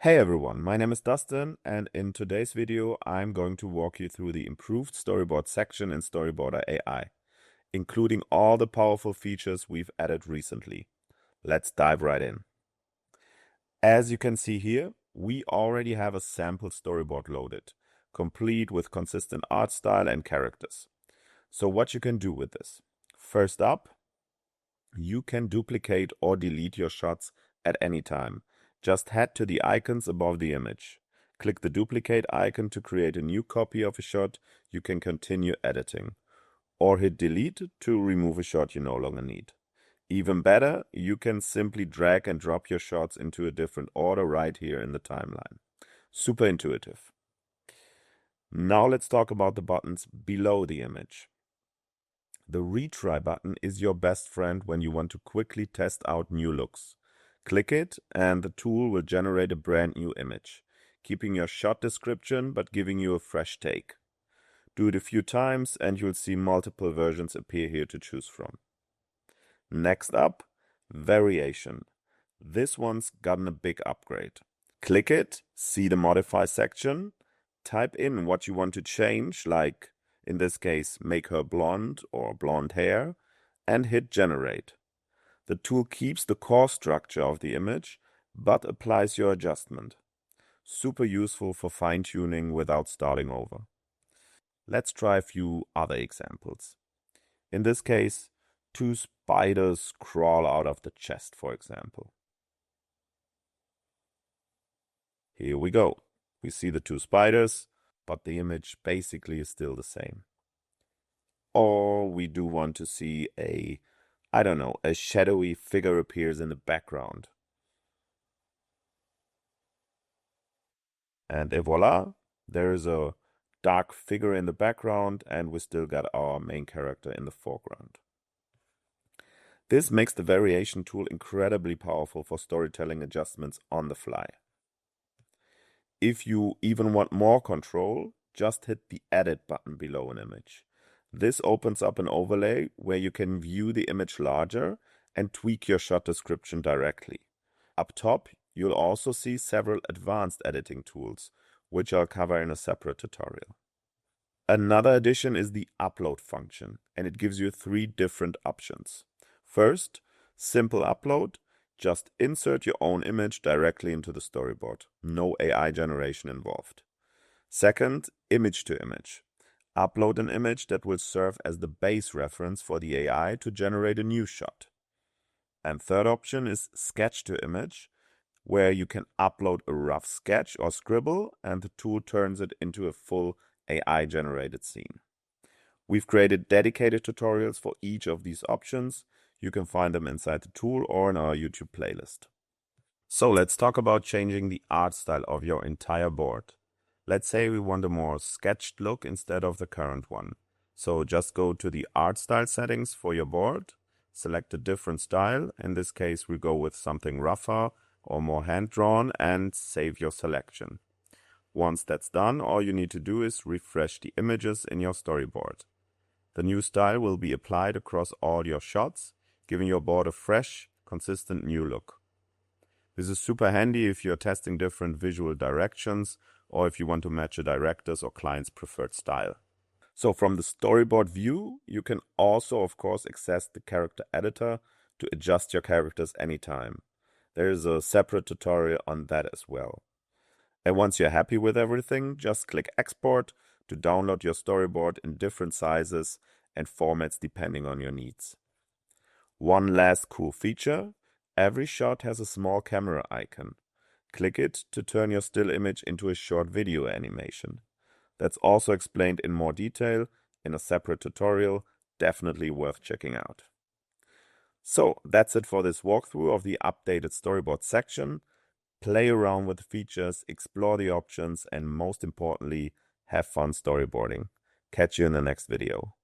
Hey everyone, my name is Dustin, and in today's video I'm going to walk you through the improved storyboard section in Storyboarder.ai, including all the powerful features we've added recently. Let's dive right in. As you can see here, we already have a sample storyboard loaded, complete with consistent art style and characters. So what you can do with this? First up, you can duplicate or delete your shots at any time. Just head to the icons above the image. Click the duplicate icon to create a new copy of a shot you can continue editing. Or hit delete to remove a shot you no longer need. Even better, you can simply drag and drop your shots into a different order right here in the timeline. Super intuitive. Now let's talk about the buttons below the image. The Retry button is your best friend when you want to quickly test out new looks. Click it and the tool will generate a brand new image, keeping your shot description but giving you a fresh take. Do it a few times and you'll see multiple versions appear here to choose from. Next up, variation. This one's gotten a big upgrade. Click it, see the modify section, type in what you want to change, like in this case, make her blonde or blonde hair, and hit generate. The tool keeps the core structure of the image, but applies your adjustment. Super useful for fine-tuning without starting over. Let's try a few other examples. In this case, two spiders crawl out of the chest, for example. Here we go. We see the two spiders, but the image basically is still the same. Or we do want to see a shadowy figure appears in the background. And voila, there is a dark figure in the background and we still got our main character in the foreground. This makes the variation tool incredibly powerful for storytelling adjustments on the fly. If you even want more control, just hit the Edit button below an image. This opens up an overlay where you can view the image larger and tweak your shot description directly. Up top, you'll also see several advanced editing tools, which I'll cover in a separate tutorial. Another addition is the upload function, and it gives you 3 different options. First, simple upload. Just insert your own image directly into the storyboard. No AI generation involved. Second, image to image. Upload an image that will serve as the base reference for the AI to generate a new shot. And third option is sketch to image, where you can upload a rough sketch or scribble and the tool turns it into a full AI generated scene. We've created dedicated tutorials for each of these options. You can find them inside the tool or in our YouTube playlist. So let's talk about changing the art style of your entire board. Let's say we want a more sketched look instead of the current one. So just go to the art style settings for your board, select a different style. In this case, we go with something rougher or more hand-drawn and save your selection. Once that's done, all you need to do is refresh the images in your storyboard. The new style will be applied across all your shots, giving your board a fresh, consistent new look. This is super handy if you're testing different visual directions or if you want to match a director's or client's preferred style. So from the storyboard view, you can also, of course, access the character editor to adjust your characters anytime. There is a separate tutorial on that as well. And once you're happy with everything, just click Export to download your storyboard in different sizes and formats depending on your needs. One last cool feature, every shot has a small camera icon. Click it to turn your still image into a short video animation. That's also explained in more detail in a separate tutorial, definitely worth checking out. So that's it for this walkthrough of the updated storyboard section. Play around with the features, explore the options, and most importantly, have fun storyboarding. Catch you in the next video.